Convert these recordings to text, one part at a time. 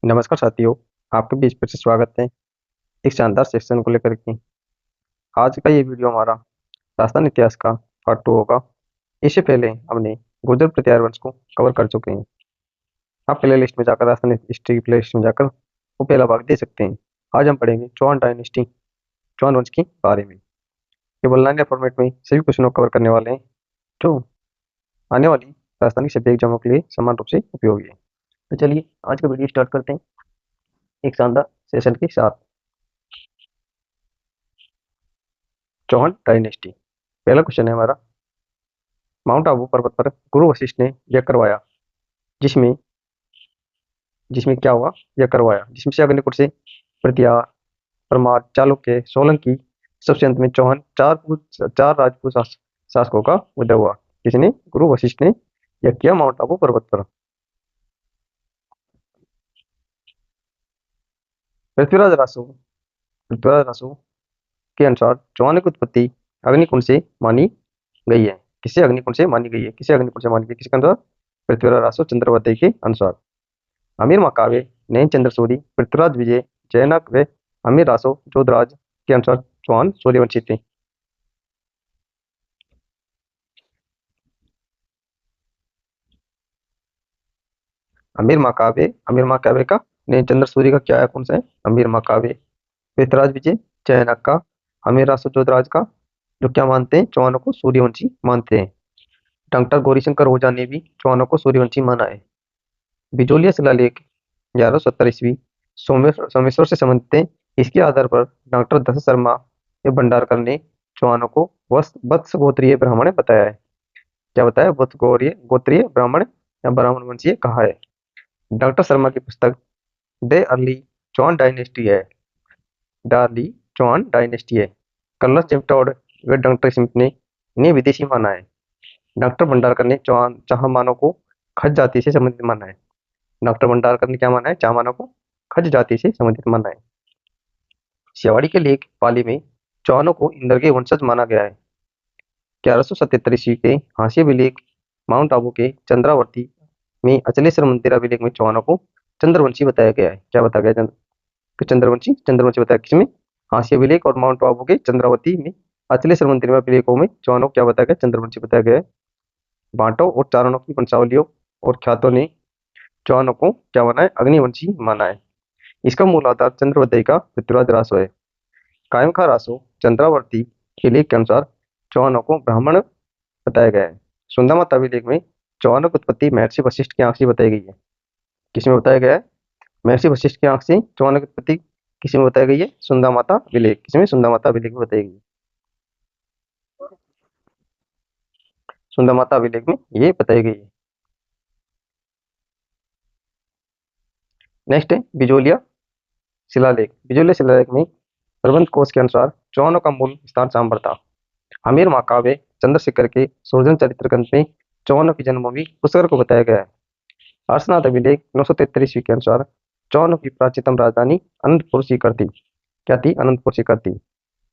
नमस्कार साथियों, आपके बीच फिर से स्वागत है एक शानदार सेक्शन को लेकर के। आज का ये वीडियो हमारा राजस्थान इतिहास का पार्ट 2 होगा। इससे पहले हमने गुर्जर प्रतिहार वंश को कवर कर चुके हैं। आप प्ले लिस्ट में जाकर राजस्थान हिस्ट्री की प्ले लिस्ट में जाकर वो पहला भाग दे सकते हैं। आज हम पढ़ेंगे चौहान डायनेस्टी, चौहान वंश के बारे में। केवल 9 फॉर्मेट में सभी क्वेश्चनों को कवर करने वाले हैं जो आने वाली राजस्थानी सभ्य एग्जामों के लिए समान रूप से उपयोगी है। तो चलिए आज का वीडियो स्टार्ट करते हैं एक शानदार सेशन के साथ। चौहान डायनेस्टी, पहला क्वेश्चन है हमारा, माउंट आबू पर्वत पर गुरु वशिष्ठ ने यह करवाया जिसमें जिसमें क्या हुआ, यह करवाया जिसमें से अग्निकुट से प्रतिहार, परमार, चालुक्य, सोलंकी, सबसे अंत में चौहान, चार राजपूत शासकों का उदय हुआ। किसने? गुरु वशिष्ठ ने यह किया माउंट आबू पर्वत पर। पृथ्वीराज रासो पृथ्वीराज रासो के अनुसार चौहान की उत्पत्ति अग्निकुंड से मानी गई है। किसे अग्निकुंड से मानी गई है? किसे अग्निकुंड से मानी गई? किसके अनुसार? पृथ्वीराज रासो चंद्रवती के अनुसार। अमीर मकावे, नयन चंद्र सूरी, पृथ्वीराज विजय, जयनक व अमीर रासो जोधराज के अनुसार चौहान सूर्यवंशी थे। अमीर मकावे का, नयन चंद्र सूरी का क्या है, कौन सा है? अमीर मकावे। पृथ्वीराज विजय, जयनक का, अमीर रासो जोधराज का, जो क्या मानते हैं? चौहानों को सूर्यवंशी मानते हैं। डॉक्टर गौरीशंकर ओझा ने भी चौहानों को सूर्यवंशी माना है। बिजोलिया शिलालेख 1170 ईस्वी सोमेश्वर से संबंधित है। इसके आधार पर डॉक्टर दशरथ शर्मा के भंडारकर ने चौहानों को वत्स गोत्रीय ब्राह्मण बताया है। क्या बताया? वत्स गोत्रीय ब्राह्मण या ब्राह्मण वंशीय कहा है। डॉक्टर शर्मा की पुस्तक द अर्ली चौहान डायनेस्टी है। द अर्ली चौहान डायनेस्टी है। कर्नल चिमटोड व डॉक्टर स्मिथ ने इन्हें विदेशी माना है। डॉक्टर भंडारकर ने चाहमानों को खज जाति से संबंधित माना है। डॉक्टर भंडारकर ने क्या माना है? चाहमानों को खज जाति से संबंधित माना है। शिवाड़ी के लेख पाली में चौहानों को इंद्र के वंशज माना गया है। 1177 ईस्वी के हांसी अभिलेख माउंट आबू के चंद्रावर्ती में अचलेश्वर मंदिर अभिलेख में चौहानों को चंद्रवंशी बताया गया है। क्या बताया गया? चंद्रवंशी। चंद्रवंशी बताया किसमें? हांसी अभिलेख और माउंट आबू के चंद्रावती में अचलेश्वर मंदिर में अभिलेखों में चौहानों को क्या बताया गया? चंद्रवंशी बताया गया है। बांटों और चारणों की वंशावलियों और ख्यातों ने चौहानों को क्या माना है? अग्निवंशी माना है। इसका मूल आधार चंद्रवती का पृथ्वीराज रासो है। कायम खा रासो चंद्रावर्ती के लेख के अनुसार चौहानों को ब्राह्मण बताया गया है। सुंदा माता अभिलेख में चौहानों की उत्पत्ति महर्षि वशिष्ठ की आंख से बताई गई है। किसमें बताया गया है? महर्षि वशिष्ठ की आंख से चौहानों की उत्पत्ति किसमें बताई गई है? सुंदा माता अभिलेख। किसमें? सुंदा माता अभिलेख में बताई गई है। सुंदा माता अभिलेख में ये बताई गई है। नेक्स्ट है बिजोलिया शिलालेख। बिजोलिया शिलालेख में प्रबंध कोश के अनुसार चौहानों का मूल स्थान सांबर था। हमीर महाकाव्य चंद्रशेखर के सुरजन चरित्र ग्रंथ में चौहानों की जन्मभूमि पुष्कर को बताया गया है। हर्षनाथ अभिलेख 973 ईस्वी के अनुसार चौहानों की प्राचीनतम राजधानी अनंतपुर सीकर थी। क्या थी? अनंतपुर सीकर थी।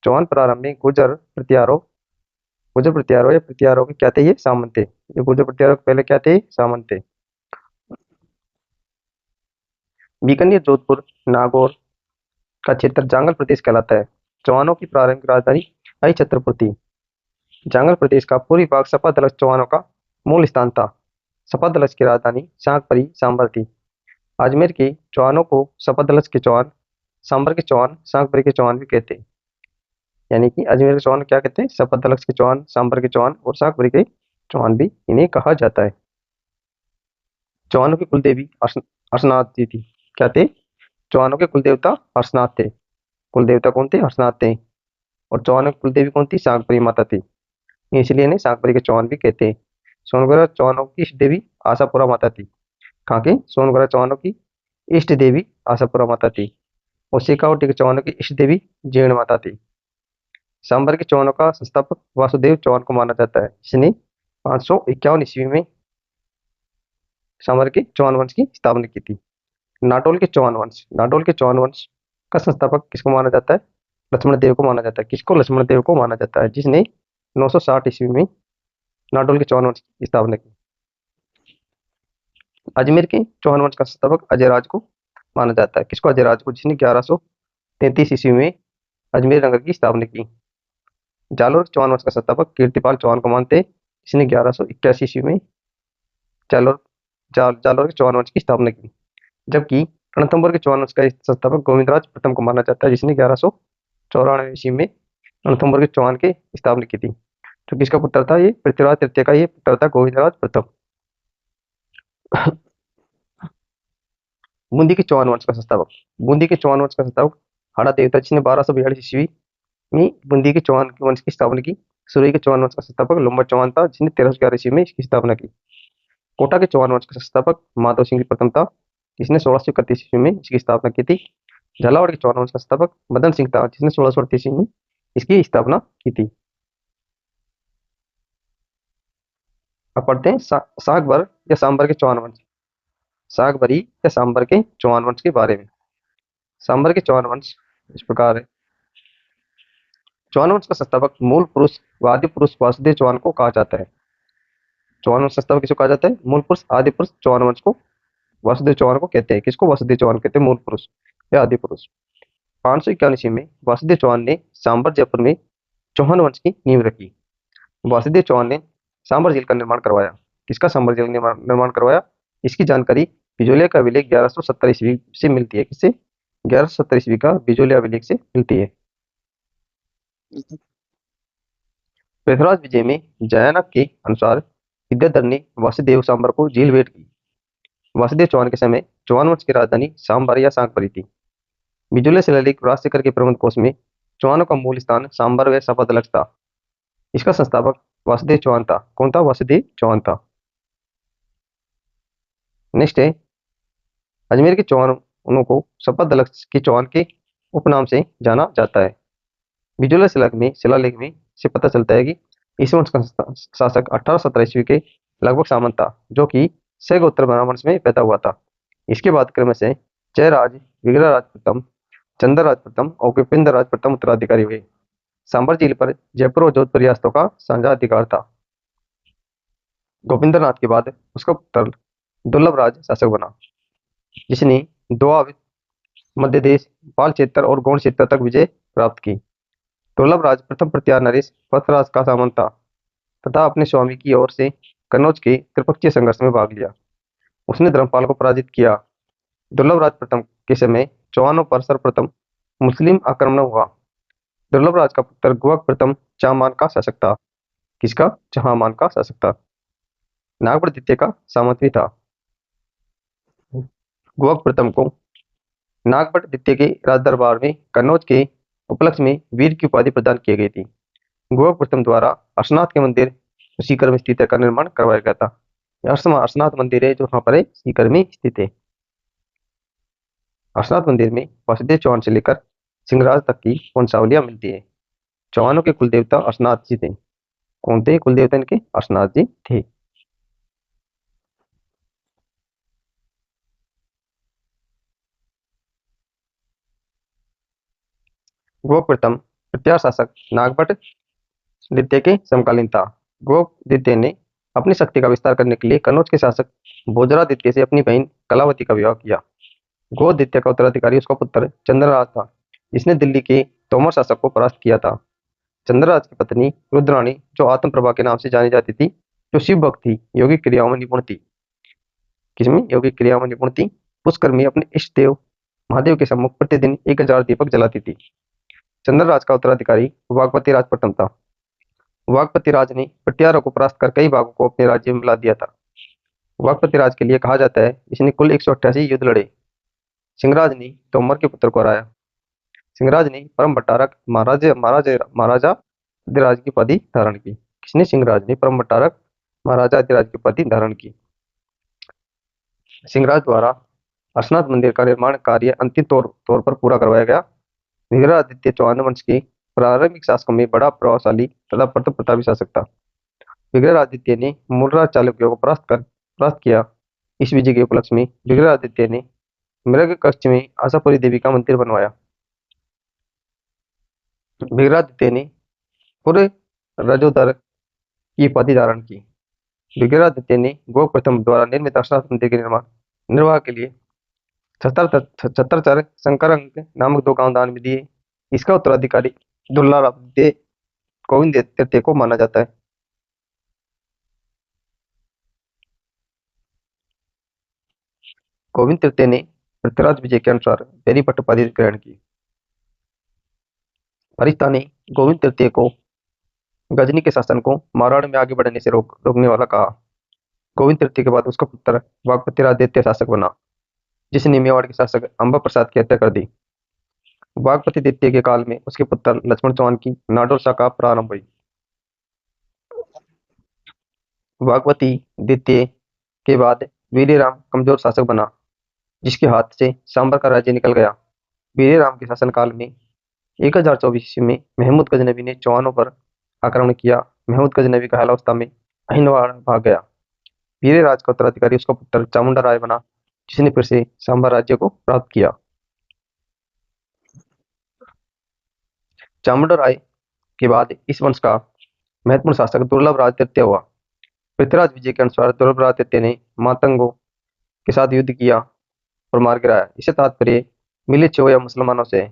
चौहान प्रारंभ में गुर्जर प्रतिहारों या प्रतिहारों के क्या थे? ये सामंत थे। ये गुर्जर प्रतिहारों के पहले क्या थे? सामंत थे। बीकानेर, जोधपुर, नागौर का क्षेत्र जांगल प्रदेश कहलाता है। चौहानों की प्रारंभिक राजधानी अहिछत्रपुर थी। जांगल प्रदेश का पूर्वी भाग सपादलस चौहानों का मूल स्थान था। सपादलस की राजधानी शांकपरी सांबर थी। अजमेर के चौहानों को सपादलस के चौहान, सांबर के चौहान, शांकपरी के चौहान भी कहते हैं। यानी कि अजमेर के चौहान क्या कहते हैं? सपादलस के चौहान, सांबर के चौहान और शांकपरी के चौहान भी इन्हें कहा जाता है। चौहानों की कुलदेवी हर्षनाथ जी थी। क्या थे? चौहानों के कुलदेवता हर्षनाथ थे। कुलदेवता कौन थे? हर्षनाथ थे। और चौहानों की कुलदेवी कौन थी? शांकपरी माता थी। इसलिए इन्हें शांकपरी के चौहान भी कहते हैं। सोनगढ़ चौहानों की इष्ट देवी आशापुरा माता थी। कहाँ की? सोनगढ़ चौहानों की इष्ट देवी आशापुरा माता थी। और शेखावटी के चौहानों की इष्ट देवी जीर्ण माता थी। सांबर के चौहानों का संस्थापक वासुदेव चौहान को माना जाता है। इसने 551 ईस्वी में सांबर के चौहान वंश की स्थापना की थी। नाटोल के चौहान वंश का संस्थापक किसको माना जाता है? लक्ष्मण देव को माना जाता है। किसको? लक्ष्मण देव को माना जाता है, जिसने 960 ईस्वी में नाटोल के चौहान वंश की स्थापना की। अजमेर के चौहान वंश का संस्थापक अजय राज को माना जाता है। किसको? अजयराज को, जिसने 1133 ईस्वी में अजमेर नगर की स्थापना की। जालोर के चौहान वंश का संस्थापक कीर्तिपाल चौहान को मानते हैं, जिसने 1181 ईस्वी में जालोर जालोर के चौहान वंश की स्थापना की। जबकि रणथंभौर के चौहान वंश का संस्थापक गोविंदराज प्रथम को माना जाता है, जिसने 1194 ईस्वी में रणथंभौर के चौहान की स्थापना की थी। तो किसका पुत्र था ये? पृथ्वीराज तृतीय का ये पुत्र था, गोविंदराज प्रथम। बूंदी के चौहान वंश का संस्थापक। बूंदी के चौहान वंश का संस्थापक हाड़ा देव था, जिसने 1242 ईस्वी में बूंदी के चौहान वंश की स्थापना की। सुरई के चौहान वंश का संस्थापक लंबर चौहान था, जिसने 1311 ईस्वी में इसकी स्थापना की। कोटा के चौहान वंश का संस्थापक माधव सिंह प्रथम था, जिसने 1631 ईस्वी में इसकी स्थापना की थी। झालावाड़ के चौहान वंश का संस्थापक मदन सिंह था, जिसने 1638 ईस्वी में इसकी स्थापना की थी। अब पढ़ते हैं सागबर या सांबर के चौहान वंश। सागबरी या सांबर के चौहान वंश के बारे में। सांबर के चौहान वंश इस प्रकार है। चौहान वंश का संस्थापक मूल पुरुष व आदि पुरुष वासुदेव चौहान को कहा जाता है। चौहान वंश संस्थापक किसको कहा जाता है? मूल पुरुष आदि पुरुष चौहान वंश को वासुदेव चौहान को कहते हैं। किसको? वासुदेव चौहान कहते हैं, मूल पुरुष या आदि पुरुष। 551 ईस्वी में वासुदेव चौहान ने सांबर जयपुर में चौहान वंश की नींव रखी। वासुदेव चौहान ने सांबर झील का निर्माण करवाया। किसका सांबर झील निर्माण करवाया? इसकी जानकारी बिजोलिया का अभिलेख 1170 ईस्वी से मिलती है। किससे? 1170 ईस्वी का बिजोलिया अभिलेख से मिलती है। पृथ्वीराज विजय में जयानक के अनुसार विद्याधर ने वासुदेव सांबर को झील भेंट की। वासुदेव चौहान के समय चौहान वंश की राजधानी सांबर या सांकपरी थी। बिजोलिया शिलालेख राजशेखर के प्रबंध कोश में चौहानों का मूल स्थान सांबर व सपादलक्ष था। इसका संस्थापक वासुदेव चौहान था। कौन था? वासुदेव चौहान था। नेक्स्ट है अजमेर के चौहानों को सपादलक्ष के चौहान के उपनाम से जाना जाता है। बिजोलिया शिलालेख में से पता चलता है कि इस वंश का शासक 1817 ईस्वी के लगभग सामंत था, जो कि सैगोत्र वंश में पैदा हुआ था। इसके बाद क्रम से जयराज, विग्रहराज प्रथम, चंद्रराज प्रथम और विपिंद्रराज प्रथम उत्तराधिकारी हुए। सांबर झील पर जयपुर और जोधपुर रियासतों का साझा अधिकार था। गोविंदनाथ के बाद उसका पुत्र दुर्लभराज शासक बना, जिसने दोआब, मध्य देश, पाल क्षेत्र और गौड़ क्षेत्र तक विजय प्राप्त की। दुर्लभराज प्रथम प्रत्यार नरेश पथराज का सामंत था तथा अपने स्वामी की ओर से कन्नौज के त्रिपक्षीय संघर्ष में भाग लिया। उसने धर्मपाल को पराजित किया। दुर्लभराज प्रथम के समय चौहानों पर सर्वप्रथम मुस्लिम आक्रमण हुआ। दुर्लभराज का पुत्र गुहक प्रथम चामान का शासक था। किसका? चहामान का शासक था। नागपुर द्वितीय का सामंत भी था। गुहक प्रथम को नागभट्ट द्वितीय के राजदरबार में कन्नौज के उपलक्ष्य में वीर की उपाधि प्रदान की गई थी। गुहक प्रथम द्वारा अर्शनाथ के मंदिर सीकर में स्थित है का निर्माण करवाया गया था। अर्शनाथ मंदिर है जो वहां पर है, सीकर में स्थित है। अर्शनाथ मंदिर में वासुदेव चौहान से लेकर सिंहराज तक की वंशावलियां मिलती है। चौहानों के कुल देवता अर्शनाथ जी थे। कौन थे कुल देवता इनके? अर्शनाथ जी थे। गोप प्रथम प्रत्यार शासक नागभट्ट द्वितीय के समकालीन था। गोप द्वितीय ने अपनी शक्ति का विस्तार करने के लिए कन्नौज के शासक भोजरादित्य से अपनी बहन कलावती का विवाह किया। गोप द्वितीय का उत्तराधिकारी उसका पुत्र चंद्रराज था, जिसने दिल्ली के तोमर शासक को परास्त किया था। चंद्रराज की पत्नी रुद्राणी, जो आत्म प्रभा के नाम से जानी जाती थी, जो शिव भक्त थी, योगिक क्रियाओं में निपुण थी। किसमें? योगिक क्रियाओं में निपुण थी। पुष्कर में अपने इष्ट देव महादेव के सम्मुख प्रतिदिन 1000 दीपक जलाती थी। चंद्रराज का उत्तराधिकारी वागपति राज प्रथम था। वागपति राज ने पटियारों को परास्त कर कई भागों को अपने राज्य में मिला दिया था। वागपति राज के लिए कहा जाता है इसने कुल 188 युद्ध लड़े। सिंहराज ने तोमर के पुत्र को हराया। सिंहराज ने परम भट्टारक महाराजा महाराजा महाराजा अधिराज की उपाधि धारण की। किसने? सिंहराज ने परम भट्टारक महाराजा अधिराज की उपाधि धारण की। सिंहराज द्वारा अर्शनाथ मंदिर का निर्माण कार्य अंतिम तौर पर पूरा करवाया गया। विग्रहादित्य चौहान वंश के प्रारंभिक शासकों में बड़ा प्रभावशाली तथा प्रताप प्रतापी शासक था। विग्रहादित्य ने मूलराज चालुक्यों को परास्त किया। इस विजय के उपलक्ष्य में विग्रहादित्य ने मृग कक्ष में आशापुरी देवी का मंदिर बनवाया। विग्रहादित्य ने पूरे रजोदर की उपाधि धारण की। विग्रहादित्य ने गोप प्रथम द्वारा निर्मित अर्शनाथ मंदिर के निर्माण निर्वाह के लिए छत्रचर शंकर अंक नामक दो गांव दान में दिए। इसका उत्तराधिकारी दुर्लभ दे गोविंद तृतीय को माना जाता है। गोविंद तृतीय ने पृथ्वीराज विजय के अनुसार बेनीपट उपाधि ग्रहण की। अरिस्ता ने गोविंद तृतीय को गजनी के शासन को मारवाड़ में आगे बढ़ने से रोकने वाला कहा। गोविंद तृतीय के बाद उसका पुत्र वागपति राज द्वितीय शासक बना, जिसने मेवाड़ के शासक अंबा प्रसाद की हत्या कर दी। वागपति द्वितीय के काल में उसके पुत्र लक्ष्मण चौहान की नाडोर शाखा प्रारंभ हुई। वागपति द्वितीय के बाद वीरराम कमजोर शासक बना, जिसके हाथ से सांबर का राज्य निकल गया। वीरराम के शासनकाल में 1024 ईस्वी में महमूद गजनबी ने चौहानों पर आक्रमण किया। महमूद गजनबी घायल अवस्था में अहिनवाड़ भाग गया। वीरराज का उत्तराधिकारी उसका पुत्र चामुंडा राय बना, जिसने फिर से सांबर राज्य को प्राप्त किया। चामुंडा राय के बाद इस वंश का महत्वपूर्ण शासक दुर्लभ राज तृतीय हुआ। पृथ्वीराज विजय के अनुसार दुर्लभ राज तृतीय ने मातंगों के साथ युद्ध किया और मार गिराया। इससे तात्पर्य मिलिच या मुसलमानों से।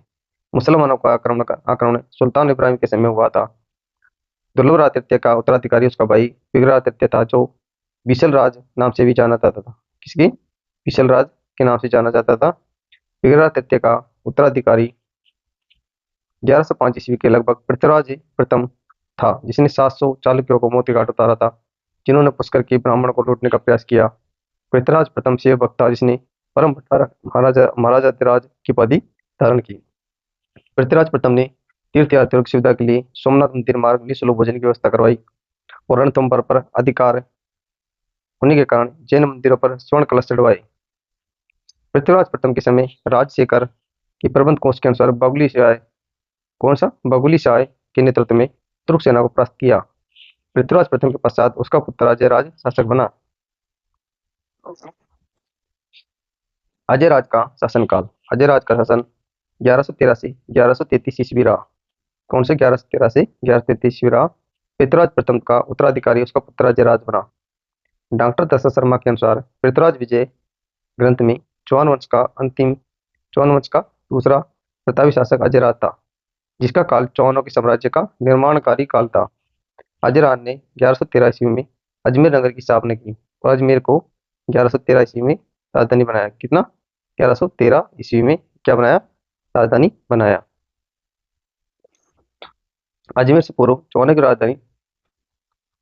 मुसलमानों का आक्रमण सुल्तान इब्राहिम के समय हुआ था। दुर्लभ राज तृतीय का उत्तराधिकारी उसका भाई बिगड़ा तृतीय था, जो विशल राज नाम से भी जाना जाता था। किसकी? विशल राज के नाम से जाना जाता था। बिगड़ा तृतीय का उत्तराधिकारी 1105 ईस्वी के लगभग पृथ्वीराज प्रथम था, जिसने 700 चालुक्यों को मोती घाट उतारा था, जिन्होंने पुष्कर के ब्राह्मण को लूटने का प्रयास किया। पृथ्वीराज प्रथम शिव भक्त था, जिसने परम भट्टारक महाराजाधिराज की उपाधि धारण की। पृथ्वीराज प्रथम ने तीर्थयात्रियों की सुविधा के लिए सोमनाथ मंदिर मार्ग निःशुल्क भोजन की व्यवस्था करवाई और रणथंभौर पर अधिकार होने के कारण जैन मंदिरों पर स्वर्ण कलश चढ़वाए। पृथ्वीराज प्रथम के समय राजशेखर के प्रबंध कोष के अनुसार बगुली शाह, कौन सा? बगुली शाह के नेतृत्व में तुर्क सेना को परास्त किया। पृथ्वीराज प्रथम के पश्चात उसका पुत्र अजयराज शासक बना। अजयराज का शासनकाल। अजयराज का शासन 1113 से 1133 ईस्वी रहा। कौन से? 1113 से 1133 ईस्वी रहा। पृथ्वीराज प्रथम का उत्तराधिकारी उसका पुत्र अजयराज बना। डॉक्टर दशरथ शर्मा के अनुसार पृथ्वीराज विजय ग्रंथ में चौहान वंश का दूसरा प्रतापी शासक अजयराज था, जिसका काल चौहानों के साम्राज्य का निर्माणकारी काल था। अजयराज ने 1113 ईस्वी में अजमेर नगर की स्थापना की और अजमेर को 1113 ईस्वी में राजधानी बनाया। कितना? 1113 ईस्वी में क्या बनाया? राजधानी बनाया। अजमेर से पूर्व चौहानों की राजधानी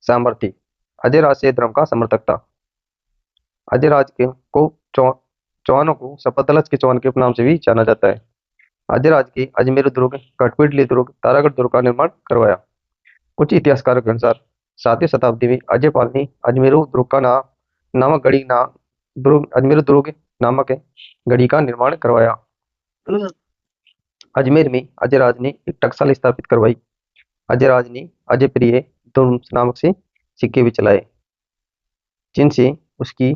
सांबर थी। अजयराज से धर्म का समर्थक था। अजयराज के को चौहानों को सपतलज के चौहान के उपनाम से भी जाना जाता है। अजयराज के अजमेर दुर्ग, कठपेड़ली दुर्ग, तारागढ़ दुर्ग का निर्माण करवाया। कुछ इतिहासकारों के अनुसार 7वीं शताब्दी में अजयपाल ने अजमेरू दुर्ग का नामक गढ़ी अजमेर दुर्ग नामक गढ़ी का निर्माण करवाया। अजमेर में अजयराज ने एक टकसाल स्थापित करवाई। अजयराज ने अजय प्रिय दुर्ग नामक से सिक्के भी चलाए, जिनसे उसकी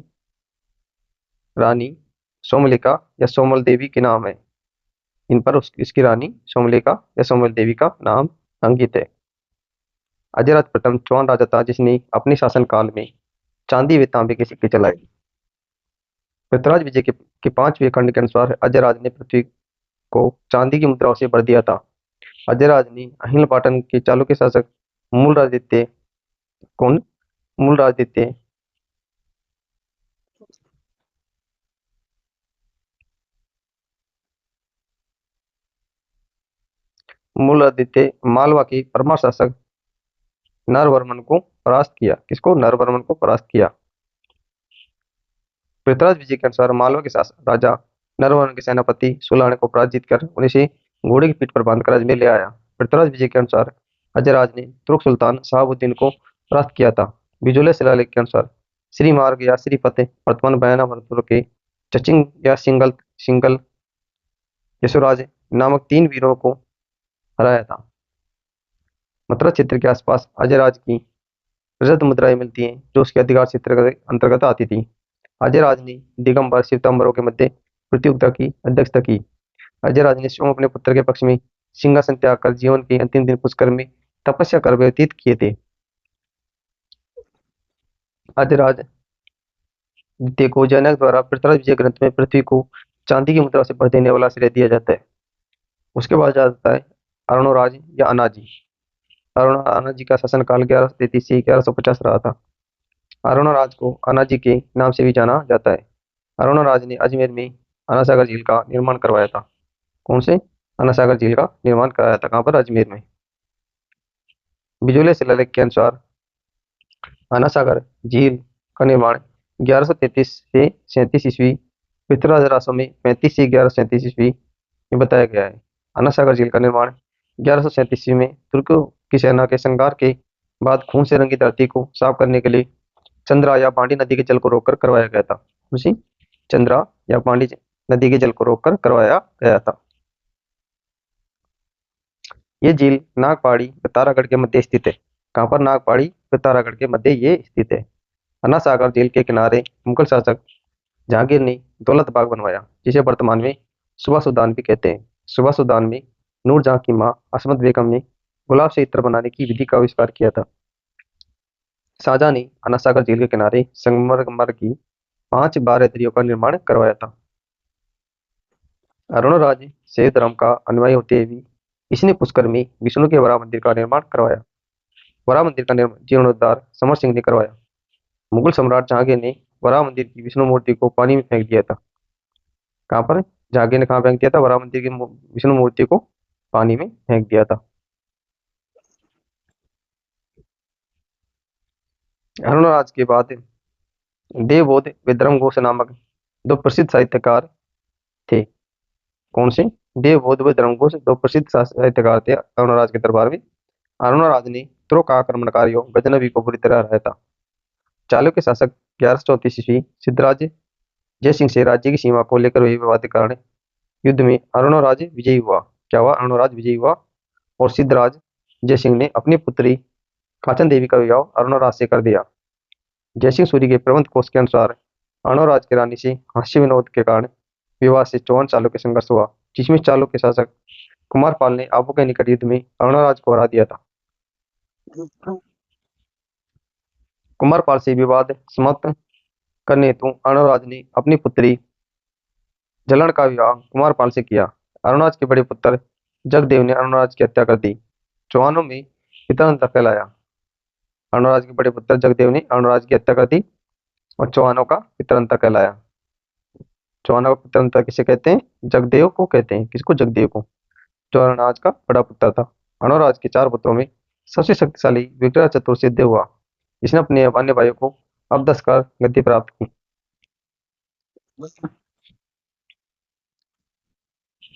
रानी सोमलिका या सोमल देवी के नाम है। इन पर इसकी रानी सोमलिका या सोमल देवी का नाम अंकित है। अजयराज प्रथम चौहान राजा था, जिसने अपने शासनकाल में चांदी व तांबे के सिक्के चलाए। पृथ्वीराज विजय के 5वें खंड के अनुसार अजयराज ने पृथ्वी को चांदी की मुद्राओं से भर दिया था। अजयराज ने अहिल पाटन के चालुक्य शासक मूलराजदित्य कौन? मूलराजदित्य मूलराजदित्य मालवा के परमार शासक नरवर्मन को परास्त किया। किसको? नरवर्मन को परास्त किया। पृथ्वीराज विजय के अनुसार मालवा के शासक राजा नरवर्मन के सेनापति सुलाने को पराजित कर उन्हें से घोड़े की पीठ पर बांधकर अजमेर ले आया। पृथ्वीराज विजय के अनुसार अजयराज ने तुर्क सुल्तान शहाबुद्दीन को परास्त किया था। बिजुले शिलालेख के अनुसार श्री मार्ग या श्री फतेह वर्तमान बयाना भरतपुर के चचिंग या सिंगल यशोराज नामक 3 वीरों को हराया था। मथुरा क्षेत्र के आसपास अजयराज की रजत मुद्राएं मिलती हैं, जो उसके अधिकार क्षेत्र के अंतर्गत आती थी। अजयराज ने दिगंबर शिवतंबरों के मध्य प्रतियोगिता की अध्यक्षता की। अजयराज ने स्वयं अपने पुत्र के पक्ष में सिंहासन त्याग कर जीवन के अंतिम दिन पुष्कर में तपस्या कर व्यतीत किए थे। अजयराज द्वितीय को जैनक द्वारा पृथ्वीराज विजय ग्रंथ में पृथ्वी को चांदी की मुद्रा से भर देने वाला श्रेय दिया जाता है। उसके बाद आता है अरुणराज या अनाजी। अनाजी का शासनकाल 1133 से 1150 रहा था। अरुणराज को अनाजी के नाम से भी जाना जाता है। अरुणराज ने अजमेर में अनासागर झील का निर्माण करवाया था। कौन से? अनासागर झील का निर्माण कराया था। कहाँ पर? अजमेर में। बिजोले शिलालेख के अनुसार अनासागर झील का निर्माण 1133 से 37 ईस्वी पृथ्वीराज रासो में 35 से 1137 ईस्वी में बताया गया है। अनासागर झील का निर्माण 1137 ईस्वी में तुर्कों की सेना के संहार के बाद खून से रंगी धरती को साफ करने के लिए चंद्रा या पांडी नदी के जल को रोककर करवाया गया था। उसी चंद्रा या पांडी नदी के जल को रोककर करवाया गया था। ये झील नागपाड़ी व तारागढ़ के मध्य स्थित है। कहाँ पर? नागपाड़ी व तारागढ़ के मध्य ये स्थित है। अनासागर झील के किनारे मुगल शासक जहांगीर ने दौलत बाग बनवाया, जिसे वर्तमान में सुभाष उद्यान भी कहते हैं। सुभाष उद्यान में नूरजहां की मां असमत बेगम ने गुलाब से इत्र बनाने की विधि का आविष्कार किया था। शाहजहां ने अनासागर झील के किनारे संगमरमर की 5 बारहदरियों का निर्माण करवाया था। अरुणराज शैव धर्म का अनुयायी होते हुए भी इसने पुष्कर में विष्णु के वराह मंदिर का निर्माण करवाया। वराह मंदिर का जीर्णोद्धार समर सिंह ने करवाया। मुगल सम्राट जहांगीर ने वराह मंदिर की विष्णु मूर्ति को पानी में फेंक दिया था। कहाँ पर? जहांगीर ने कहाँ फेंक दिया था? वराह मंदिर की विष्णु मूर्ति को पानी में फेंक दिया था। अरुणराज के बाद देवबोध व धर्मघोष नामक 2 प्रसिद्ध साहित्यकार थे। कौन से? देवबोध व धर्मघोष 2 प्रसिद्ध साहित्यकार थे अरुणराज के दरबार में। अरुणराज ने तुर्क का आक्रमणकारियों गजनवी को बुरी तरह हराया था। चालुक्य शासक 1134 ईस्वी सिद्धराज जयसिंह से राज्य की सीमा को लेकर हुए विवाद के कारण युद्ध में अरुणराज विजयी हुआ। क्या हुआ? अरुणराज विजयी हुआ और सिद्धराज जयसिंह ने अपनी पुत्री कांचन देवी का विवाह अरुणराज से कर दिया। जयसिंह सूरी के प्रबंध कोश के अनुसार अरुणराज की रानी से हास्य विनोद के कारण विवाह से 54 सालों के संघर्ष हुआ, जिसमें चालुक्य शासक कुमारपाल ने आबू के निकट युद्ध में अरुणराज को हरा दिया था। कुमारपाल से विवाद समाप्त करने हेतु अरुणराज ने अपनी पुत्री जलन का विवाह कुमारपाल से किया। अरुणराज के बड़े पुत्र जगदेव ने अरुणराज की हत्या कर दी। चौहानों में पितरांतर कहलाया। अरुणराज के बड़े पुत्र जगदेव ने अरुणराज की हत्या कर दी और चौहानों का पितरांतर कहलाया। चौहानों का पितरांतर किसे कहते हैं? जगदेव को कहते हैं। किसको? जगदेव को, जो अरुणराज का बड़ा पुत्र था। अरुणराज के 4 पुत्रों में सबसे शक्तिशाली विग्रह चतुर्सिद्ध हुआ, जिसने अपने अन्य भाइयों को अवदस कर गद्दी प्राप्त की।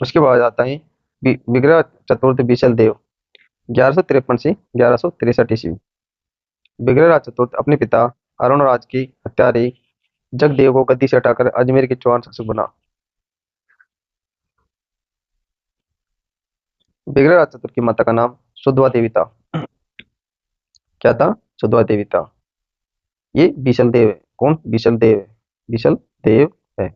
उसके बाद आता है विग्रह चतुर्थ बीसल देव 1153 से 1163 ईस्वी। विग्रहराज चतुर्थ अपने पिता अरुणराज की हत्यारे जगदेव को गद्दी से हटाकर अजमेर के चौहान शासक बना। विग्रहराज चतुर्थ की माता का नाम सुधवा देवी था। क्या था? सुधवा देवी था। ये बीसल देव है। कौन? बीसल देव है। बीसल देव है।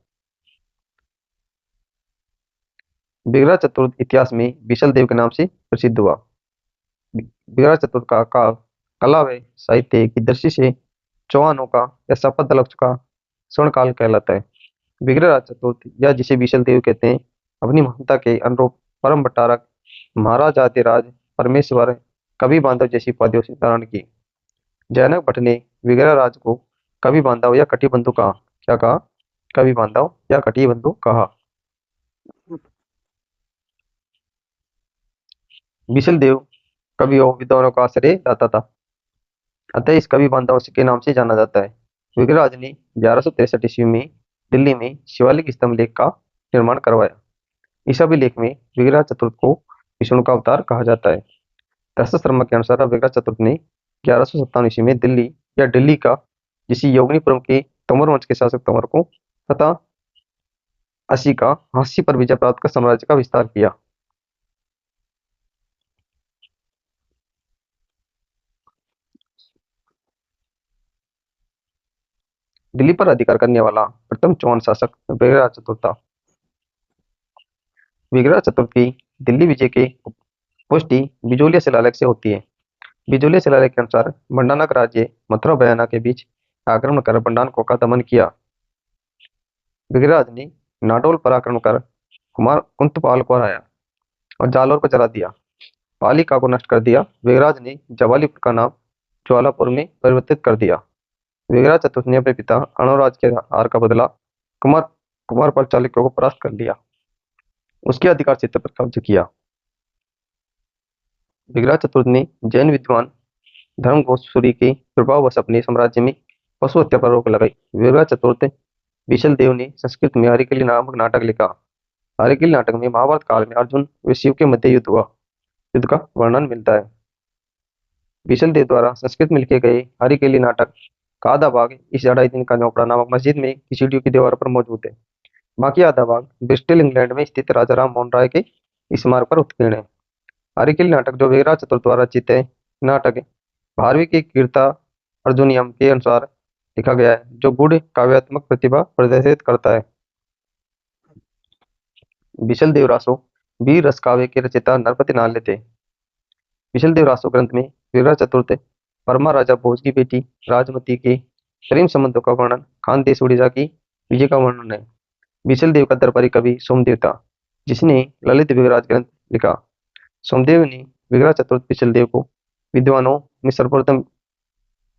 विग्रह चतुर्थ इतिहास में बीसल देव के नाम से प्रसिद्ध हुआ। विग्रह चतुर्थ का काल कला व साहित्य की दृष्टि से चौहानों का या सपत का स्वर्ण काल कहलाता है। विग्रहराज चतुर्थ या जिसे बीसल देव कहते हैं, अपनी महानता के अनुरूप परम भट्टारक, महाराजाधिराज, परमेश्वर, कवि बांधव जैसी उपाधियों से धारण की। जैनक भट्ट ने विग्रहराज को कवि बांधव या कटिबंधु कहा। क्या कहा? कवि बांधव या कटिबंधु कहा। बीसल देव कवियों विद्वानों का आश्रय दाता था, अतः इस कवि बांधव के नाम से जाना जाता है। विग्रहराज ने 1163 ईस्वी में दिल्ली में शिवालिक स्तंभ लेख का निर्माण करवाया। इस अभिलेख में विग्रह चतुर्थ को विष्णु का अवतार कहा जाता है। दशरथ शर्मा के अनुसार विग्रह चतुर्थ ने 1157 ईस्वी में दिल्ली या दिल्ली का, जिसे योगिनीपुरम के तंवर वंश के शासक तंवर को तथा असी का हास्य पर विजय प्राप्त कर साम्राज्य का विस्तार किया। दिल्ली पर अधिकार करने वाला प्रथम चौहान शासक विग्रह चतुर्थ था। विग्रह चतुर्थ की दिल्ली विजय के पुष्टि बिजोलिया शिलालेख से होती है। बिजोलिया शिलालेख के अनुसार बंडानक राज्य मथुरा बयाना के बीच आक्रमण कर बंडानकों का दमन किया। विग्रहराज ने नाडोल पर आक्रमण कर कुमार कुंतपाल को हराया और जालौर को जला दिया। पालिका को नष्ट कर दिया। वेगराज ने जवालीपुर का नाम ज्वालापुर में परिवर्तित कर दिया। वेगराज चतुर्थ ने अपने पिता अणोराज के हार का बदला कुमार कुमार पर चालुक्यों को परास्त कर लिया, उसके अधिकार क्षेत्र पर कब्जा किया। विग्रह चतुर्थ ने जैन विद्वान धर्मघोष सूरी के प्रभाववश अपने साम्राज्य में पशु हत्या पर रोक लगाई। विग्रह चतुर्थ विशल देव ने संस्कृत में हरिकेली नामक नाटक लिखा। हरिकेली नाटक में महाभारत काल में अर्जुन व शिव के मध्य युद्ध का वर्णन मिलता है। विशल देव द्वारा संस्कृत में लिखे गए हरिकेली नाटक का आधा भाग इस 2.5 दिन का झोपड़ा नामक मस्जिद में की सीढ़ियों की दीवार पर मौजूद है। बाकी आधा भाग ब्रिस्टल इंग्लैंड में स्थित राजा राम मोहन राय के स्मारक पर उत्कीर्ण है। हरिकेली नाटक जो वेगराज चतुर्थ द्वारा रचित है, नाटक भारवी के कीर्ता अर्जुनियम के अनुसार लिखा गया है, जो गूढ़ काव्यात्मक प्रतिभा प्रदर्शित करता है। विशल देव रासो वीर रस काव्य के रचयिता नरपति नाल्य थे। विशल देव रासो ग्रंथ में वेगराज चतुर्थ परमा राजा भोज की बेटी राजमती के प्रेम संबंधों का वर्णन, खानदेश उड़ीसा की विजय का वर्णन है। विशल देव का दरबारी कवि सोमदेव था, जिसने ललित विगराज ग्रंथ लिखा। सोमदेव ने विग्रह चतुर्थ विशल देव को विद्वानों में सर्वप्रथम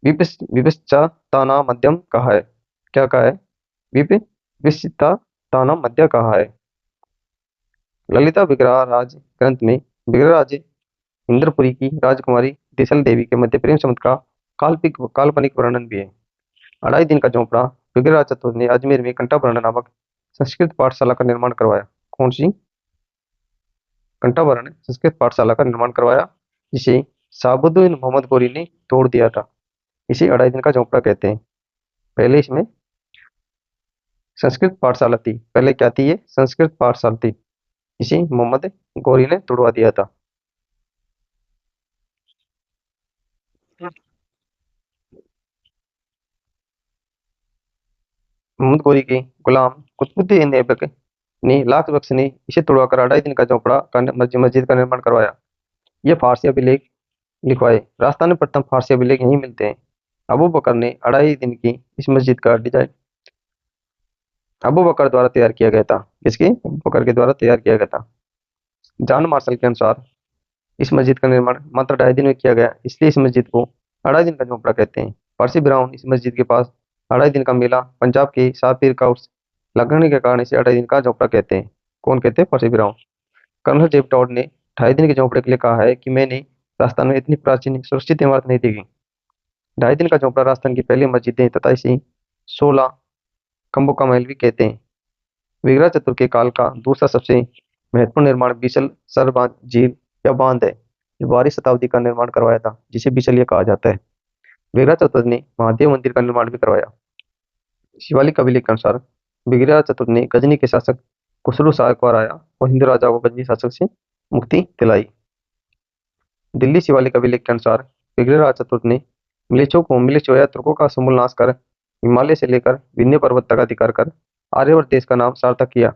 विपश्चितानां मध्यम कहा है। क्या कहा है? विपश्चितानां मध्य कहा है। ललिता विग्रह राज ग्रंथ में विग्रहराज इंद्रपुरी की राजकुमारी दिशल देवी के मध्य प्रेम संबंध का काल्पनिक वर्णन भी है। 2.5 दिन का झोपड़ा विग्रह चतुर्थ ने अजमेर में कंठाभरण नामक संस्कृत पाठशाला का निर्माण करवाया। कौन सी? कंठाभरण संस्कृत पाठशाला का निर्माण करवाया, जिसे साबुद्दीन मोहम्मद गोरी ने तोड़ दिया था। इसे 2.5 दिन का झोपड़ा कहते हैं। पहले इसमें संस्कृत पाठशाला थी। पहले क्या थी? ये संस्कृत पाठशाला थी, इसे मोहम्मद गोरी ने तोड़वा दिया था। मोहम्मद गोरी के गुलाम कुतुबुद्दीन ऐबक ने लाख बख्श ने इसे तोड़वाकर 2.5 दिन का झोपड़ा का मस्जिद का निर्माण करवाया। यह फारसी अभिलेख लिखवाए। राजस्थान में प्रथम फारसी अभिलेख यहीं मिलते हैं। अबू बकर ने 2.5 दिन की इस मस्जिद का डिजाइन अबू बकर द्वारा तैयार किया गया था। किसके? अबू बकर के द्वारा तैयार किया गया था। जॉन मार्शल के अनुसार इस मस्जिद का निर्माण मात्र 2.5 दिन में किया गया, इसलिए इस मस्जिद को 2.5 दिन का झोपड़ा कहते हैं। फारसी ब्राउन इस मस्जिद के पास 2.5 दिन का मेला पंजाब के शाहपीर का उर्स लगने के कारण इसे 2.5 दिन का झोपड़ा कहते हैं। कौन कहते हैं? फारसी ब्राउन। कर्नल जेब टॉड ने 2.5 दिन के झोपड़े के लिए कहा है कि मैंने राजस्थान में इतनी प्राचीन सुरक्षित इमारत नहीं देखी। 2.5 दिन का झोपड़ा राजस्थान की पहली मस्जिद है तथा इसे 16 खंभों का महल भी कहते हैं। विग्रह चतुर्थ के काल का दूसरा सबसे महत्वपूर्ण निर्माण बीसल सर झील या बांध है, जो 12वीं शताब्दी का निर्माण करवाया था, जिसे बिचलिया कहा जाता है। विग्रह चतुर्थ ने महादेव मंदिर का निर्माण भी करवाया। शिवालिक अभिलेख के अनुसार विग्रह चतुर्थ ने गजनी के शासक खुसरो शाह को हराया और हिंदू राजा को गजनी शासक से मुक्ति दिलाई। दिल्ली शिवालिक अभिलेख के अनुसार विग्रह चतुर्थ ने मिलेच्छों या तुर्कों का समूल नाश कर हिमालय से लेकर विंध्य पर्वत तक अधिकार कर आर्यवर्त देश का नाम सार्थक किया।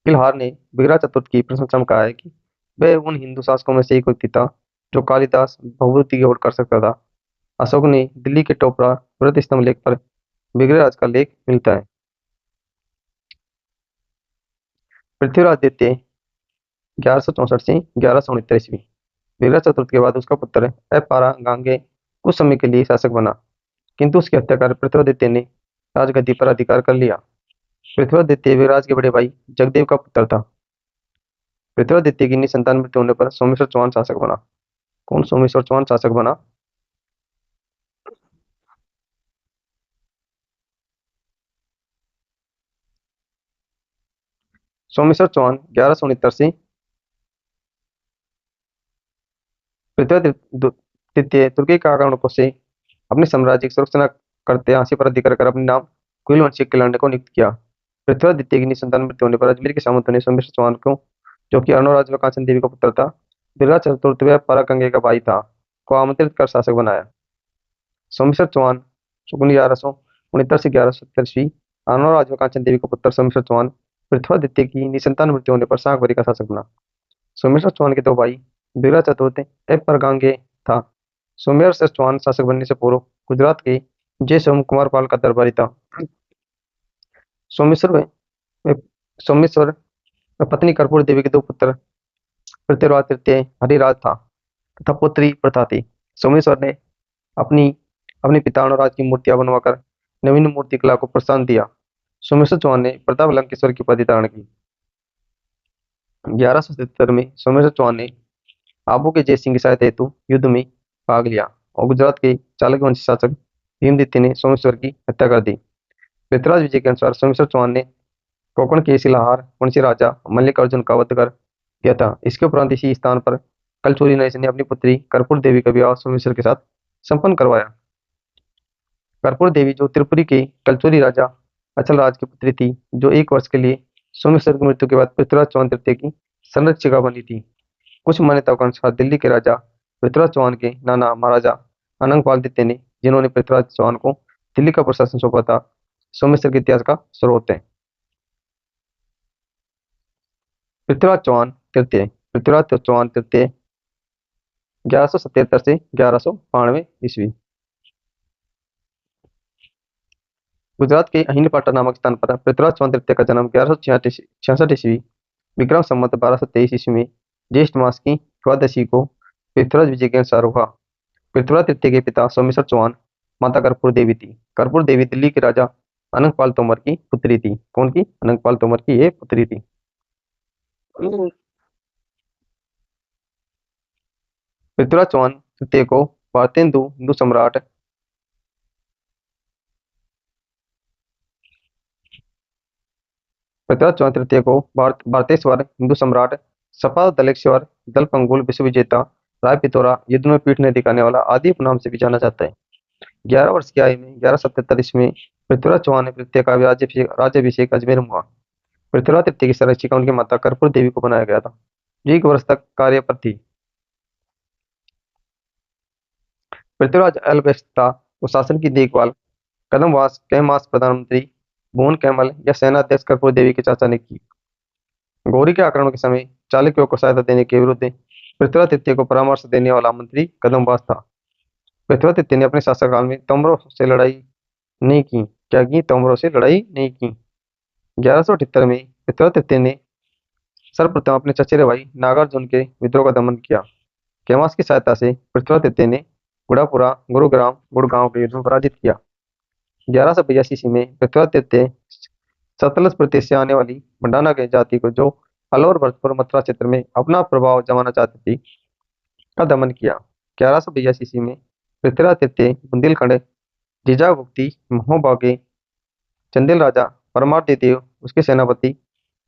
किलहार ने विग्रह चतुर्थ की प्रशंसा में कहा है कि वह उन हिंदू शासकों में से एक व्यक्ति था जो कालिदास भगवती की ओर कर सकता था। अशोक ने दिल्ली के टोपरा वृत्त स्तंभ लेख पर विग्रहराज का लेख मिलता है। पृथ्वीराज द्वितीय 1164 से 1169 ईस्वी। विग्रह चतुर्थ के बाद उसका पुत्र अपारा गांगे कुछ समय के लिए शासक बना, किंतु उसकी हत्या कर पृथ्वीराज ने राजगद्दी पर अधिकार कर लिया। पृथ्वीराज द्वितीय विग्रहराज के बड़े भाई जगदेव का पुत्र था। पृथ्वीराज द्वितीय की निसंतान मृत्यु होने पर सोमेश्वर चौहान शासक बना। कौन सोमेश्वर चौहान शासक बना? सोमेश्वर चौहान 1169 से पृथ्वीराज द्वितीय तुर्की के आक्रमणों से अपने साम्राज्य की सुरक्षा करते आंसी पर अधिकार कर अपने नाम कुल वंशीय किलांडे को नियुक्त किया। पृथ्वीराज द्वितीय की निसंतान मृत्यु होने पर अजमेर के सामंतों ने सोमेश्वर चौहान को, जो कि अर्णोराज व कांचन देवी का पुत्र था, विग्रह चतुर्थ व परागंगे का भाई था, को आमंत्रित कर शासक बनाया। सोमेश्वर चौहान 1169 से 1170 ईस्वी। अर्णोराज व कांचन देवी का पुत्र सोमेश्वर चौहान पृथ्वीराज द्वितीय की निसंतान मृत्यु होने पर शाकंभरी का शासक बना। सोमेश्वर चौहान के दो भाई विग्रह चतुर्थ परगांगे था। सोमेश्वर चौहान शासक बनने से पूर्व गुजरात के जय सोम कुमार पाल का दरबारी था। सोमेश्वर वे सोमेश्वर व पत्नी कर्पूर देवी के दो पुत्र पृथ्वीराज तृतीय हरिराज था तथा पुत्री प्रथा थी। सोमेश्वर ने अपनी अपने पिता अनुराज की मूर्तियां बनवाकर नवीन मूर्ति कला को प्रोत्साहन दिया। सोमेश्वर चौहान ने प्रताप लंकेश्वर की उपाधि धारण की। 1177 में सोमेश्वर चौहान ने आबू के जय सिंह की सहायता हेतु युद्ध में भाग लिया और गुजरात के चालुक्य वंशी शासक भीमदित्य ने सोमेश्वर की हत्या कर दी। पृथ्वीराज विजय के अनुसार सोमेश्वर चौहान ने कोंकण के शिलाहार वंशी राजा मल्लिकार्जुन का वध कर दिया था। इसके उपरांत इसी स्थान पर कलचूरी नरेश ने अपनी पुत्री कर्पूर देवी का विवाह सोमेश्वर के साथ संपन्न करवाया। कर्पूर देवी जो त्रिपुरी के कलचूरी राजा अचल राज की पुत्री थी, जो 1 वर्ष के लिए सोमेश्वर की मृत्यु के बाद पृथ्वीराज चौहान तृतीय की संरक्षिका बनी थी। कुछ मान्यताओं के अनुसार दिल्ली के राजा पृथ्वीराज चौहान के नाना महाराजा अनंगपाल द्वितीय ने, जिन्होंने पृथ्वीराज चौहान को दिल्ली का प्रशासन सौंपा था, सोमेश्वर के इतिहास का स्रोत है। पृथ्वीराज चौहान तृतीय 1177 से 1192 ईस्वी। गुजरात के अहिनपाटा नामक स्थान पर पृथ्वीराज चौहान तृतीय का जन्म 1166 ईस्वी विक्रम संवत 1223 ईस्वी में ज्येष्ठ मास की द्वादशी को पृथ्वीराज विजय के अनुसार हुआ। पृथ्वीराज तृतीय के पिता सोमेश्वर चौहान, माता कर्पूर देवी थी। कर्पूर देवी दिल्ली के राजा अनंगपाल तोमर की पुत्री थी। कौन की? अनंगपाल तोमर की ये पुत्री थी। पृथ्वीराज चौहान तृतीय को भारतेंदु हिंदू सम्राट पृथ्वीराज चौहान तृतीय को भारतेश्वर हिंदू सम्राट सपा दलेश्वर दल पंगुल विश्व विजेता राय पिथौरा युद्ध में पीठ नहीं दिखाने वाला आदि उपनाम से भी जाना जाता है। 11 वर्ष की आयु में 1177 ईस्वी में पृथ्वीराज चौहान ने तृतीय का राज्याभिषेक अजमेर में हुआ। पृथ्वीराज तृतीय की संरक्षिका उनकी माता कर्पूर देवी को बनाया गया था, जो 1 वर्ष तक कार्य पर थी। पृथ्वीराज अल्पस्था और शासन की देखभाल कदमवास कैमास प्रधानमंत्री भुवन कैमल या सेनाध्यक्ष कर्पूर देवी के चाचा ने की। गौरी के आक्रमण के समय चालुक्यों को सहायता देने के विरुद्ध पृथ्वीराज तृतीय को परामर्श देने वाला मंत्री कदमवास था। पृथ्वीराज तृतीय ने अपने शासनकाल में तोमरों से लड़ाई नहीं की। क्या की? तोमरों से लड़ाई नहीं की। 1178 में पृथ्वीराज तृतीय ने सर्वप्रथम अपने चचेरे भाई नागार्जुन के विद्रोह का दमन किया। कैमास की सहायता से पृथ्वीराज तृतीय ने गुड़ापुरा, गुरुग्राम, गुड़गांव के युद्ध में पराजित किया। 1182 ईस्वी में पृथ्वीराज तृतीय सतलज प्रदेश से आने वाली भंडाना के जाति को, जो अलवर, भरतपुर, मथुरा क्षेत्र में अपना प्रभाव जमाना चाहती थी, का दमन किया। 1182 ईस्वी में पृथ्वीराज तृतीय बुंदेलखंड, जीजाभुक्ति, महोबा के चंदेल राजा परमारदेव, उसके सेनापति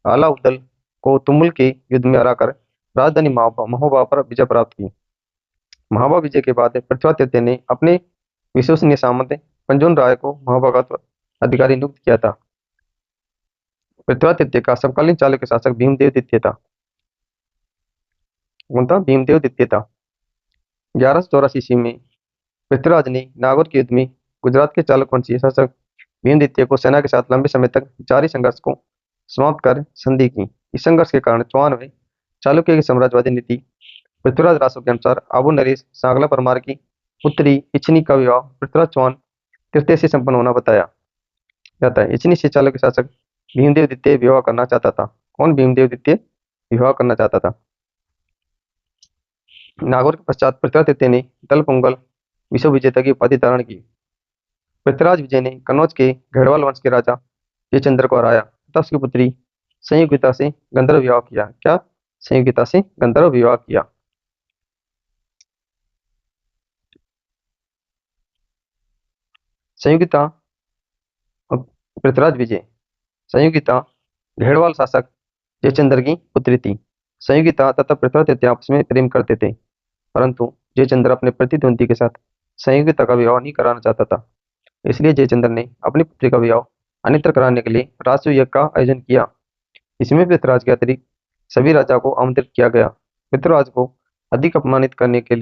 अलाउद्दीन को तुमुल के युद्ध में हराकर राजधानी महोबा पर विजय प्राप्त की। महोबा विजय के बाद पृथ्वीराज तृतीय ने अपने विश्वसनीय सामंत पंजुन राय को महोबा का अधिकारी नियुक्त किया था। पृथ्वीराज तृतीय का समकालीन चालुक्य शासक भीमदेव द्वितीय था। कौन था? भीमदेव द्वितीय था। 1184 ईस्वी में पृथ्वीराज ने नागौर के युद्ध में गुजरात के चालुक्य वंशीय शासक भीम द्वितीय को सेना के साथ लंबे समय तक जारी संघर्ष को समाप्त कर संधि की। इस संघर्ष के कारण चौहान व चालुक्य की साम्राज्यवादी नीति पृथ्वीराज रासो के अनुसार आबू नरेश सांगला परमार की पुत्री इच्छनी का विवाह पृथ्वीराज चौहान तृतीय से संपन्न होना बताया जाता है। इच्छनी से चालुक्य शासक भीमदेव द्वितीय विवाह करना चाहता था। कौन? भीमदेव द्वितीय विवाह करना चाहता था। नागौर के पश्चात पृथ्वीराज तृतीय ने दल पोंगल विश्व विजेता की उपाधि धारण की। पृथ्वीराज विजय ने कन्नौज के घेड़वाल वंश के राजा जयचंद्र को हराया तथा उसकी पुत्री संयुक्ता से गंधर्व विवाह किया। क्या? संयुक्ता से गंधर्व विवाह किया। संयुक्ता पृथ्वीराज विजय संयुक्ता घेड़वाल शासक जयचंद्र की पुत्री थी। संयुक्ता तथा पृथ्वीराज तृतीय आपस में प्रेम करते थे, परंतु जयचंद्र अपने प्रतिद्वंदी के साथ संयुक्ता का विवाह नहीं कराना चाहता था। इसलिए जयचंद्र ने अपनी पुत्री का विवाह अन्यत्र कराने के लिए राजसूय यज्ञ का आयोजन किया। इसमें पृथ्वीराज के अतिरिक्त सभी राजा को आमंत्रित किया गया। पृथ्वीराज को अधिक अपमानित करने के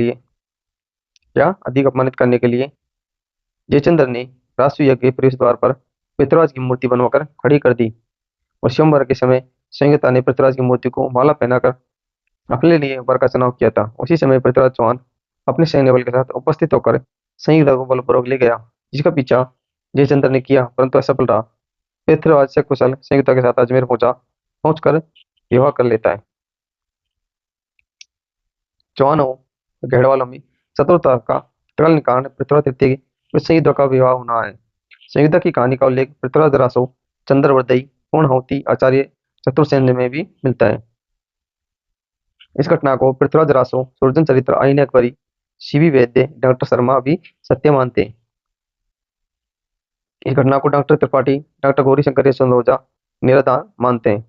लिए जयचंद्र ने राजसूय यज्ञ के प्रवेश द्वार पर पृथ्वीराज की मूर्ति बनवाकर खड़ी कर दी और स्वयंवर के समय संयुक्ता ने पृथ्वीराज की मूर्ति को माला पहनाकर अपने लिए वर का चुनाव किया था। उसी समय पृथ्वीराज चौहान अपने सैन्य बल के साथ उपस्थित होकर संयुक्ता को बलपूर्वक ले गया, जिसका पीछा जयचंद्र ने किया, परंतु असफल रहा। पृथ्वीराज से कुशल संयुक्ता के साथ अजमेर पहुंचकर विवाह कर लेता है। चौहानों घेड़वालों में शत्रुता का तत्कालीन कारण पृथ्वीराज तृतीय की संयुक्ता का विवाह होना है। संयुक्ता की कहानी का उल्लेख पृथ्वीराज रासो, चंद्रवरदई, पूर्णहोती, आचार्य चतुर्सेन में भी मिलता है। इस घटना को पृथ्वीराज रासो, सुरजन चरित्र, आईने अकबरी, सीवी वैद्य, डॉक्टर शर्मा भी सत्य मानते हैं। इस घटना को डॉक्टर त्रिपाठी, डॉक्टर गौरी शंकर यशवंत निराधार मानते हैं।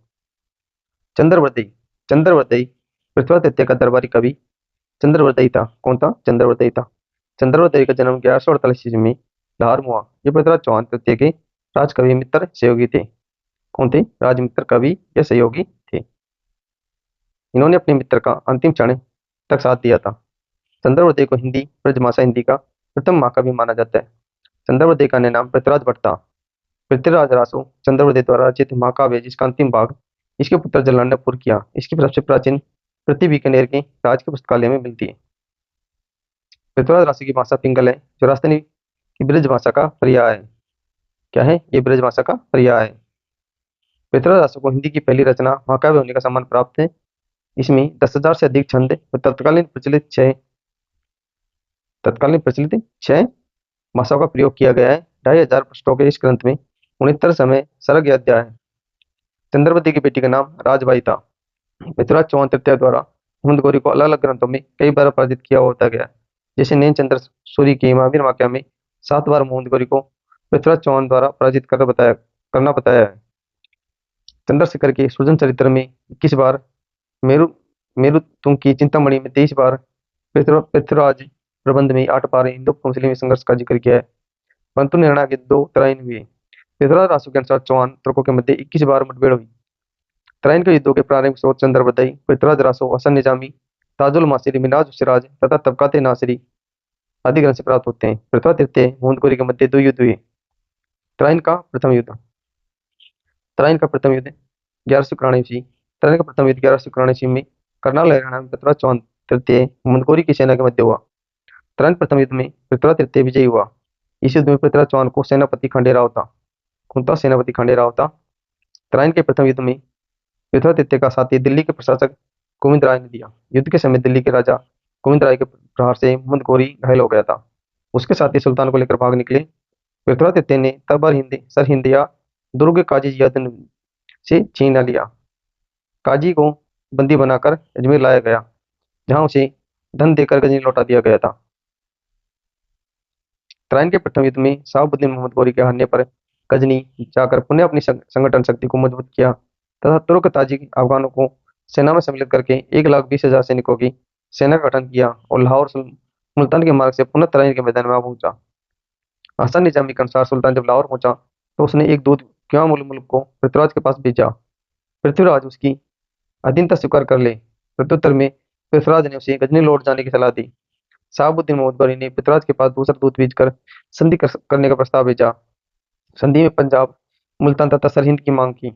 चंद्रवरदई चंद्रवरदई पृथ्वीराज तृतीय का दरबारी कवि चंद्रवरदई था। कौन था? चंद्रवरदई था। चंद्रवरदई का जन्म 1148 ईस्वी में लाहौर में हुआ। ये पृथ्वीराज चौहान तृतीय के राजकवि मित्र सहयोगी थे। कौन थे? राजमित्र कवि या सहयोगी थे। इन्होंने अपने मित्र का अंतिम क्षण तक साथ दिया था। चंद्रवरदई को हिंदी, ब्रजभाषा हिंदी का प्रथम महाकवि माना जाता है। चंद्रवरदई का अन्य नाम पृथ्वीराज भट्ट था। पृथ्वीराज रासो चंद्रवरदई द्वारा रचित महाकाव्य जिसका अंतिम भाग इसके पुत्र जलाल ने पूर्ण किया। इसकी सबसे प्राचीन प्रति बीकानेर के राज के पुस्तकालय में मिलती है। पृथ्वीराज रासो की भाषा पिंगल है, जो राजस्थानी की ब्रज भाषा का पर्याय है। क्या है? ये ब्रज भाषा का पर्याय है। पृथ्वीराज रासो को हिंदी की पहली रचना महाकाव्य होने का सम्मान प्राप्त है। इसमें 10,000 से अधिक छंद और तत्कालीन प्रचलित छह भाषाओं का प्रयोग किया गया है। 2,500 पृष्ठों के इस ग्रंथ में 69 समय सर्ग या अध्याय है। चंद्रवती की बेटी का नाम राजबाई था। पृथ्वीराज चौहान तृतीय द्वारा हेमंत गौरी को अलग अलग ग्रंथों में कई बार पराजित किया होता गया। जैसे नैन चंद्र सूरी की महावीर वाक्या में 7 बार हेमंत गौरी को पृथ्वीराज चौहान द्वारा पराजित करना बताया है। चंद्रशेखर के सुजन चरित्र में 21 बार, मेरु मेरु तुंग की चिंतामणि में 23 बार, पृथ्वीराज प्रबंध में 8 बार हिंदू काउंसिल में संघर्ष का जिक्र किया है, परंतु निर्णय के 2 तराइन हुए। पृथ्वीराज रासो के अनुसार चौहान तुर्कों के मध्य 21 बार मुठभेड़ हुई। तराइन के युद्धों के प्रारंभिक स्रोत चंद्रवरदई, पृथ्वीराज रासो, हसन निजामी, ताजुल मासिरी, मिनाज सिराज तथा तबकाते नासिरी आदि ग्रंथ से प्राप्त होते हैं। पृथ्वीराज तृतीय हेमंत गौरी के मध्य 2 युद्ध हुए। तराइन का प्रथम युद्ध तराइन का प्रथम युद्ध 1191 ईस्वी। तराइन का प्रथम युद्ध 1191 ईस्वी में करनाल हरियाणा में पृथ्वीराज चौहान तृतीय हेमंत गौरी की सेना के मध्य हुआ। तराइन प्रथम युद्ध में पृथ्वीराज तृतीय विजयी हुआ। इस युद्ध में पृथ्वीराज चौहान को सेनापति खंडेराव था। कौन था? सेनापति खंडेराव था। तराइन के प्रथम युद्ध में पृथ्वीराज तृतीय का साथी दिल्ली के प्रशासक गोविंद राय ने दिया। युद्ध के समय दिल्ली के राजा गोविंद राय के प्रहार से हेमंत गौरी घायल हो गया था। उसके साथी सुल्तान को लेकर भाग निकले। पृथ्वीराज तृतीय ने तबर हिंद या दुर्ग काजी जियादुद्दीन से छीन लिया। काजी को बंदी बनाकर अजमेर लाया गया, जहां उसे धन देकर गजनी लौटा दिया गया था। तराइन के प्रथम युद्ध में शहाबुद्दीन मोहम्मद गौरी के हारने पर गजनी जाकर पुनः अपनी संगठन शक्ति को मजबूत किया तथा तुर्क ताजिक अफगानों को सेना में सम्मिलित करके 1,20,000 सैनिकों की सेना का गठन किया और लाहौर मुल्तान के मार्ग से पुनः तराइन के मैदान में पहुंचा। हसन निजामी के अनुसार सुल्तान जब लाहौर पहुंचा तो उसने एक दूत क्यों मुल्क को पृथ्वीराज के पास भेजा। पृथ्वीराज उसकी अधीनता स्वीकार कर ले। प्रत्युत्तर में पृथ्वीराज ने उसे गजनी लौट जाने की सलाह दी। शहाबुद्दीन मोहम्मद गौरी ने पृथ्वीराज के पास दूसरा दूत भेजकर करने का प्रस्ताव भेजा। संधि में पंजाब, मुल्तान तथा सरहिंद की मांग की।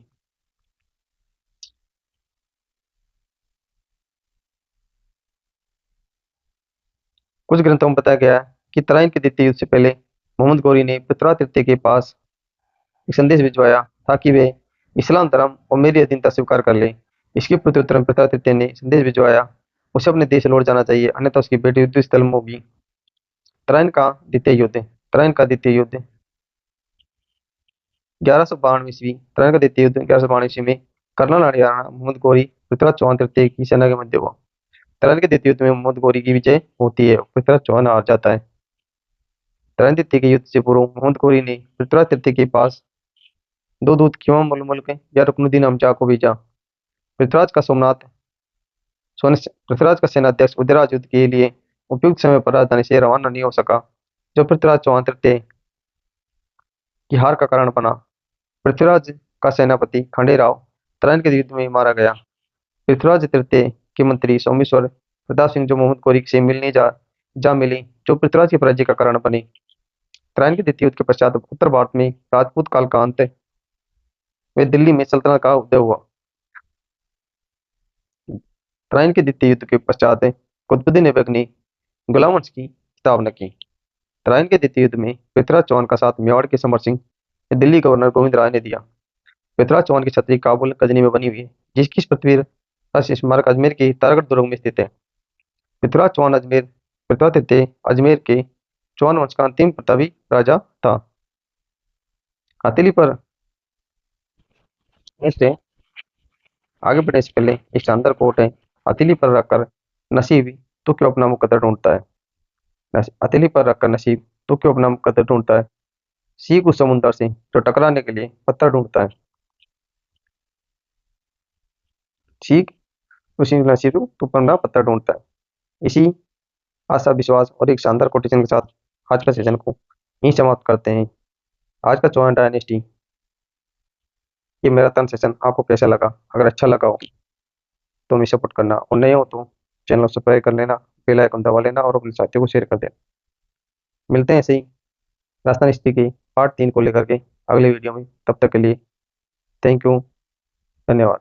कुछ ग्रंथों में बताया गया है कि तराइन के द्वितीय युद्ध से पहले मोहम्मद गौरी ने पृथ्वीराज तृतीय के पास एक संदेश भिजवाया ताकि वे इस्लाम धर्म और मेरी अधीनता स्वीकार कर ले। इसके प्रत्युत्तर में पृथ्वीराज तृतीय ने संदेश भिजवाया उसे अपने देश लौट जाना चाहिए, अन्यथा उसकी बेटी युद्ध स्थल में होगी। तराइन का द्वितीय युद्ध 1192 ईस्वी। तराइन का द्वितीय युद्ध 1192 ईस्वी में कर्नल हरियाणा मोहम्मद गौरी पृथ्वीराज चौहान तृतीय की सेना के मध्य हुआ। तराइन के द्वितीय युद्ध में मोहम्मद गौरी की विजय होती है, पृथ्वीराज चौहान हार जाता है। तराइन तृतीय के युद्ध से पूर्व मोहम्मद गौरी ने पृथ्वीराज तृतीय के पास 2 दूत क्यों मुल्क या रुकनुद्दीन हमजा को भेजा। पृथ्वीराज का सेनाध्यक्ष उदयराज युद्ध के लिए उपयुक्त समय पर राजधानी से रवाना नहीं हो सका, जो पृथ्वीराज चौहान तृतीय की हार का कारण बना। पृथ्वीराज का सेनापति खंडेराव तराइन के युद्ध में मारा गया। पृथ्वीराज तृतीय के मंत्री सोमेश्वर प्रताप सिंह जो मोहम्मद गौरी से मिलने जा मिले, जो पृथ्वीराज की पराजय का कारण बने। तराइन के द्वितीय युद्ध के पश्चात उत्तर भारत में राजपूत काल का अंत वे दिल्ली में सल्तनत का उदय हुआ। तराइन के द्वितीय युद्ध के पश्चात कुतुबुद्दीन ऐबक ने गुलाम वंश की स्थापना की। तराइन के द्वितीय युद्ध में पृथ्वीराज चौहान का साथ मेवाड़ के समर सिंह ये दिल्ली गवर्नर गोविंद राय ने दिया। पृथ्वीराज चौहान की छतरी काबुल गजनी में बनी हुई है, जिसकी पृथ्वी राज स्मारक अजमेर के तारागढ़ दुर्ग में स्थित है। पृथ्वीराज तृतीय अजमेर के चौहान वंश का अंतिम प्रतापी राजा था। हथेली पर इससे आगे बढ़ने से पहले एक शानदार कोट है। हथेली पर रखकर नसीब तो क्यों अपना मुकद्दर ढूंढता है। हथेली पर रखकर नसीब तो क्यों अपना मुकद्दर ढूंढता है। सीख उस समुंदर से जो टकराने के लिए पत्थर ढूंढता है। सीख उसी नसीब तो अपना पत्थर ढूंढता है। इसी आशा विश्वास और एक शानदार कोटेशन के साथ आज का सेशन को यहीं समाप्त करते हैं। आज का चौहान डायनेस्टी ये मैराथन सेशन आपको कैसा लगा? अगर अच्छा लगा हो तो हमें सपोर्ट करना, और नए हो तो चैनल को सब्सक्राइब कर लेना, बेल आइकन दबा लेना और अपने साथियों को शेयर कर देना। मिलते हैं ऐसे ही राजस्थान हिस्ट्री के पार्ट 3 को लेकर के अगले वीडियो में। तब तक के लिए थैंक यू, धन्यवाद।